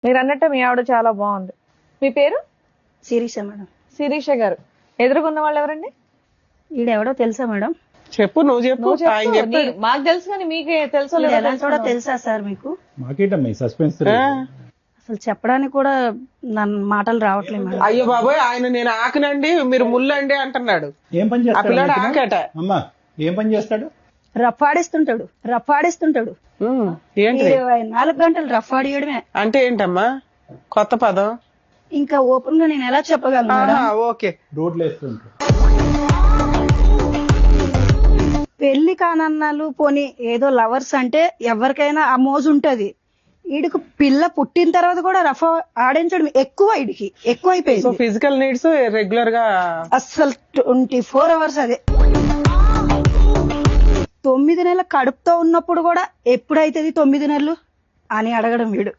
మీరు అన్నట్టు మీ ఆవిడ చాలా బాగుంది. మీ పేరు? శిరీష మేడం. శిరీష గారు. ఎదురుగున్న వాళ్ళు ఎవరండి? ఈడెవడో తెలుసా మేడం? చెప్పు, నువ్వు చెప్పు. ఆయన చెప్పాడు. మాకు తెలుసు కానీ మీకే తెలుసో ఎలా కూడా తెలుసా సార్ మీకు? మాకేటమ్మా సస్పెన్స్? అసలు చెప్పడానికి కూడా నన్ను మాటలు రావట్లేదు మేడం. అయ్యో బాబోయ్, ఆయన నేను ఆకనండి మీరు ముల్లండి అంటున్నాడు. ఏం పని ఆ పిల్లాడు చేస్తాడు ఆకట. అమ్మా? ఏం పని చేస్తాడు? రఫాడిస్తుంటాడు. ఏంటి 24 గంటలు రఫాడియడమే. అంటే ఏంటమ్మా కొత్త పదం? ఇంకా ఓపెన్ గా నేను ఎలా చెప్పగలను మేడం? ఓకే. రోడ్లు వేస్తుంటాడు. పెళ్లి కానన్నాలు పోనీ ఏదో లవర్స్ అంటే ఎవరికైనా ఆ మోజు ఉంటది. ఈడికి పిల్ల పుట్టిన తర్వాత కూడా రఫా ఆడించడం ఎక్కువ, ఈడికి ఎక్కువ అయిపోయింది. ఫిజికల్ నీడ్స్ రెగ్యులర్ గా అసలు 24 hours అదే. 9 నెలల కడుపుతో ఉన్నప్పుడు కూడా ఎప్పుడైతుంది 9 నెలలు అని అడగడం వీడు.